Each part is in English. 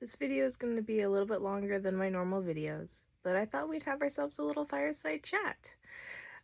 This video is going to be a little bit longer than my normal videos, but I thought we'd have ourselves a little fireside chat.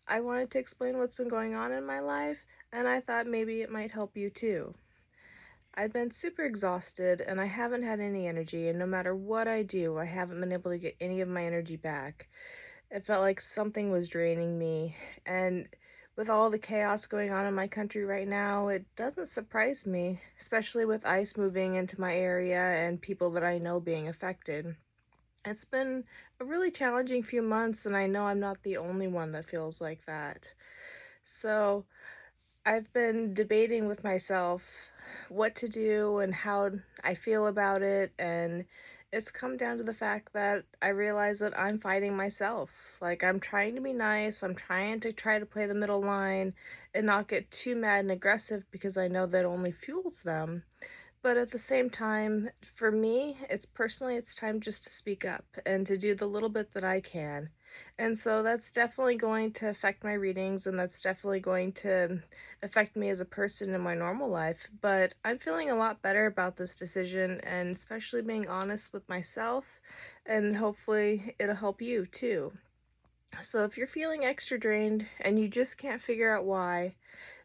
I wanted to explain what's been going on in my life, and I thought maybe it might help you too. I've been super exhausted and I haven't had any energy, and no matter what I do, I haven't been able to get any of my energy back. It felt like something was draining me, and with all the chaos going on in my country right now, it doesn't surprise me, especially with ice moving into my area and people that I know being affected. It's been a really challenging few months, and I know I'm not the only one that feels like that. So, I've been debating with myself what to do and how I feel about it, and it's come down to the fact that I realize that I'm fighting myself. Like, I'm trying to be nice, I'm try to play the middle line and not get too mad and aggressive because I know that only fuels them. But at the same time, for me, it's time just to speak up and to do the little bit that I can. And so that's definitely going to affect my readings, and that's definitely going to affect me as a person in my normal life. But I'm feeling a lot better about this decision, and especially being honest with myself, and hopefully it'll help you too. So if you're feeling extra drained and you just can't figure out why,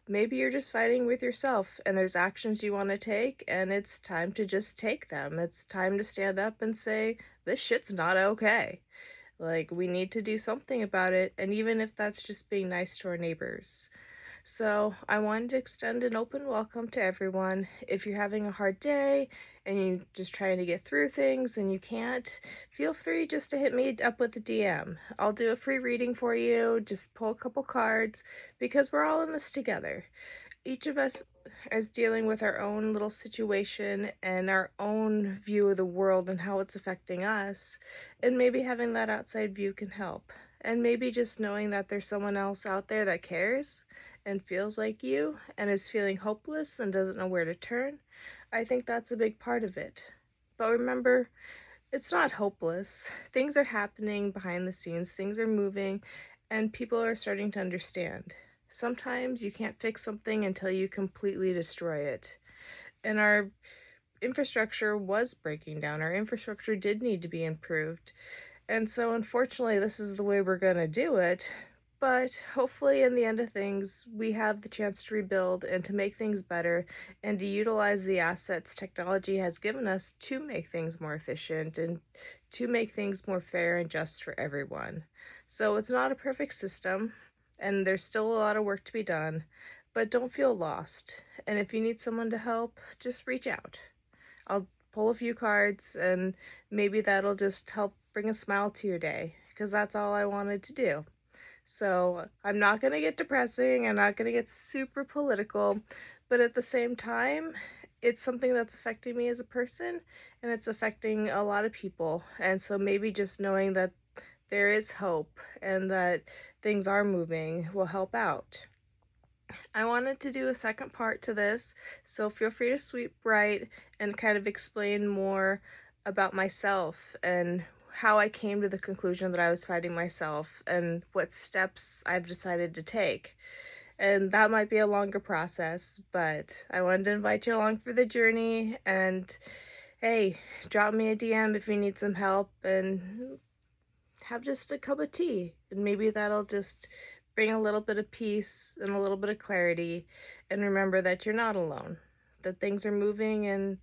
maybe you're just fighting with yourself and there's actions you want to take, and it's time to just take them. It's time to stand up and say, this shit's not okay. Like, we need to do something about it, and even if that's just being nice to our neighbors. So, I wanted to extend an open welcome to everyone. If you're having a hard day and you're just trying to get through things and you can't, feel free just to hit me up with a DM. I'll do a free reading for you, just pull a couple cards, because we're all in this together. Each of us is dealing with our own little situation and our own view of the world and how it's affecting us, and maybe having that outside view can help. And maybe just knowing that there's someone else out there that cares and feels like you and is feeling hopeless and doesn't know where to turn, I think that's a big part of it. But remember, it's not hopeless. Things are happening behind the scenes, things are moving, and people are starting to understand. Sometimes you can't fix something until you completely destroy it. And our infrastructure was breaking down. Our infrastructure did need to be improved. And so, unfortunately, this is the way we're going to do it. But hopefully, in the end of things, we have the chance to rebuild and to make things better and to utilize the assets technology has given us to make things more efficient and to make things more fair and just for everyone. So, it's not a perfect system, and there's still a lot of work to be done, but don't feel lost. And if you need someone to help, just reach out. I'll pull a few cards, and maybe that'll just help bring a smile to your day, because that's all I wanted to do. So I'm not going to get depressing, I'm not going to get super political, but at the same time, it's something that's affecting me as a person, and it's affecting a lot of people. And so maybe just knowing that there is hope and that things are moving will help out. I wanted to do a second part to this, so feel free to sweep right and kind of explain more about myself and how I came to the conclusion that I was fighting myself and what steps I've decided to take. And that might be a longer process, but I wanted to invite you along for the journey. And hey, drop me a DM if you need some help, and have just a cup of tea, and maybe that'll just bring a little bit of peace and a little bit of clarity. And remember that you're not alone, that things are moving and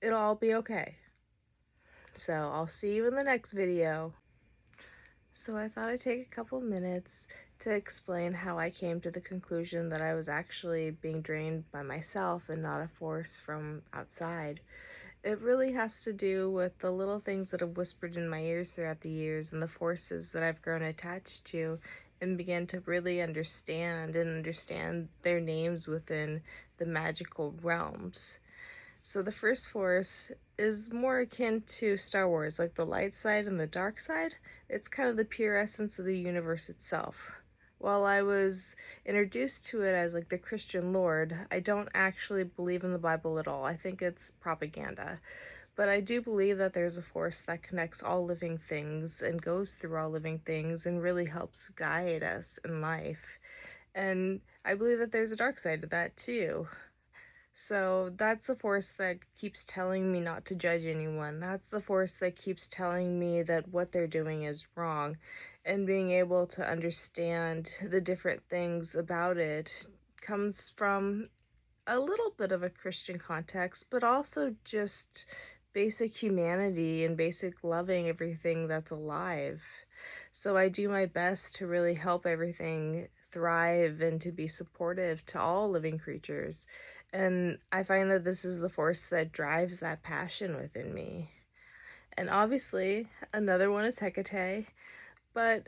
it'll all be okay. So I'll see you in the next video. So I thought I'd take a couple minutes to explain how I came to the conclusion that I was actually being drained by myself and not a force from outside. It really has to do with the little things that have whispered in my ears throughout the years and the forces that I've grown attached to and began to really understand their names within the magical realms. So the first force is more akin to Star Wars, like the light side and the dark side. It's kind of the pure essence of the universe itself. While I was introduced to it as like the Christian Lord, I don't actually believe in the Bible at all. I think it's propaganda. But I do believe that there's a force that connects all living things and goes through all living things and really helps guide us in life. And I believe that there's a dark side to that too. So that's the force that keeps telling me not to judge anyone. That's the force that keeps telling me that what they're doing is wrong. And being able to understand the different things about it comes from a little bit of a Christian context, but also just basic humanity and basic loving everything that's alive. So I do my best to really help everything thrive and to be supportive to all living creatures. And I find that this is the force that drives that passion within me. And obviously, another one is Hecate, but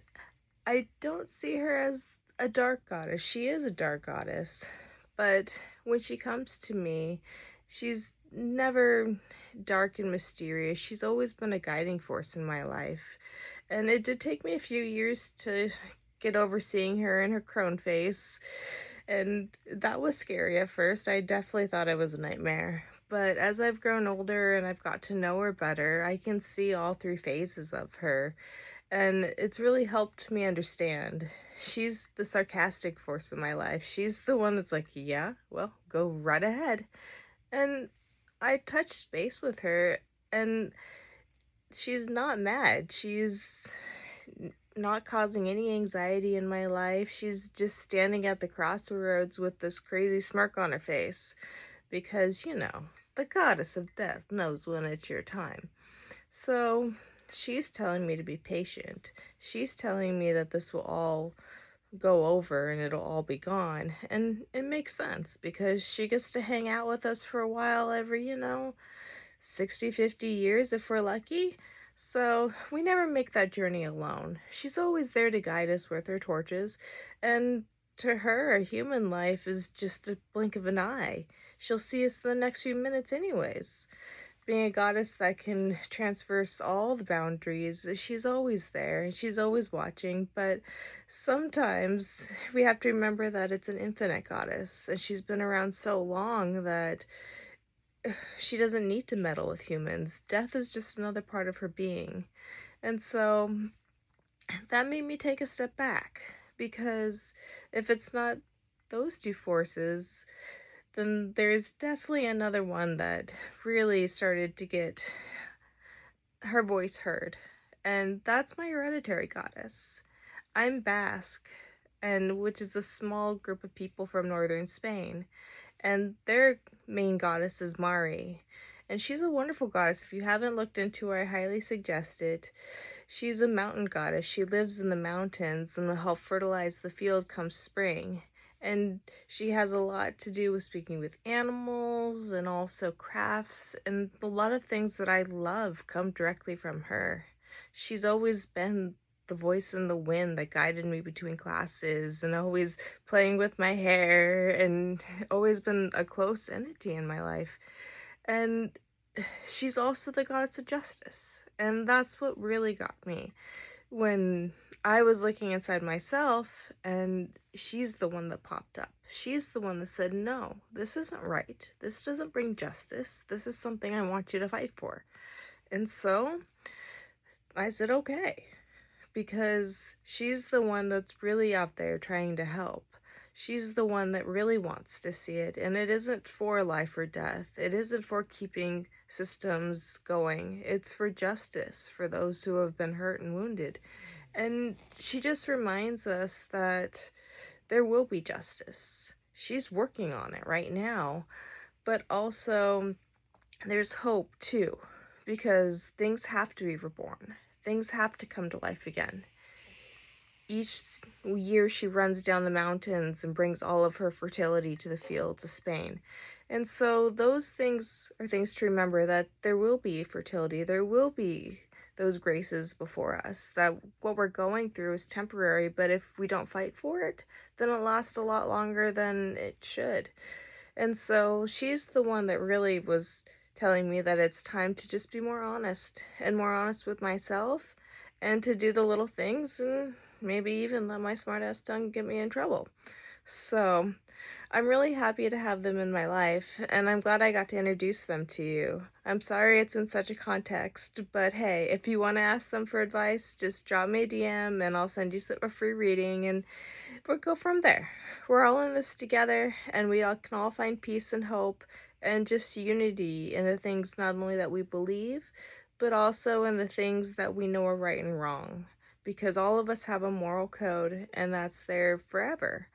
I don't see her as a dark goddess. She is a dark goddess, but when she comes to me, she's never dark and mysterious. She's always been a guiding force in my life. And it did take me a few years to get over seeing her in her crone face, and that was scary at first. I definitely thought it was a nightmare. But as I've grown older and I've got to know her better, I can see all three phases of her, and it's really helped me understand. She's the sarcastic force in my life. She's the one that's like, yeah, well, go right ahead. And I touched base with her, and she's not mad. She's not causing any anxiety in my life. She's just standing at the crossroads with this crazy smirk on her face because, the goddess of death knows when it's your time. So she's telling me to be patient. She's telling me that this will all go over and it'll all be gone. And it makes sense because she gets to hang out with us for a while every, 60, 50 years if we're lucky. So we never make that journey alone. She's always there to guide us with her torches. And to her, a human life is just a blink of an eye. She'll see us in the next few minutes anyways. Being a goddess that can transverse all the boundaries, she's always there and she's always watching, but sometimes we have to remember that it's an infinite goddess and she's been around so long that she doesn't need to meddle with humans. Death is just another part of her being. And so that made me take a step back because if it's not those two forces, then there's definitely another one that really started to get her voice heard. And that's my hereditary goddess. I'm Basque, and which is a small group of people from northern Spain, and their main goddess is Mari. And she's a wonderful goddess. If you haven't looked into her, I highly suggest it. She's a mountain goddess. She lives in the mountains and will help fertilize the field come spring. And she has a lot to do with speaking with animals and also crafts. And a lot of things that I love come directly from her. She's always been the voice in the wind that guided me between classes and always playing with my hair and always been a close entity in my life. And she's also the goddess of justice. And that's what really got me when I was looking inside myself, and she's the one that popped up. She's the one that said, no, this isn't right. This doesn't bring justice. This is something I want you to fight for. And so I said, okay, because she's the one that's really out there trying to help. She's the one that really wants to see it, and it isn't for life or death. It isn't for keeping systems going. It's for justice for those who have been hurt and wounded. And she just reminds us that there will be justice. She's working on it right now, but also there's hope too, because things have to be reborn. Things have to come to life again. Each year she runs down the mountains and brings all of her fertility to the fields of Spain. And so those things are things to remember, that there will be fertility, there will be those graces before us, that what we're going through is temporary, but if we don't fight for it, then it lasts a lot longer than it should. And so she's the one that really was telling me that it's time to just be more honest and more honest with myself and to do the little things and maybe even let my smart ass tongue get me in trouble. So I'm really happy to have them in my life, and I'm glad I got to introduce them to you. I'm sorry it's in such a context, but hey, if you want to ask them for advice, just drop me a DM and I'll send you a free reading and we'll go from there. We're all in this together, and we all can all find peace and hope and just unity in the things not only that we believe, but also in the things that we know are right and wrong. Because all of us have a moral code, and that's there forever.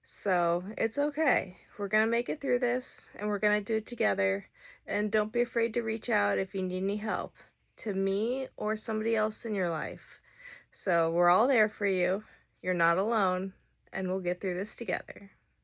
So it's okay. We're going to make it through this and we're going to do it together. And don't be afraid to reach out if you need any help to me or somebody else in your life. So we're all there for you. You're not alone, and we'll get through this together.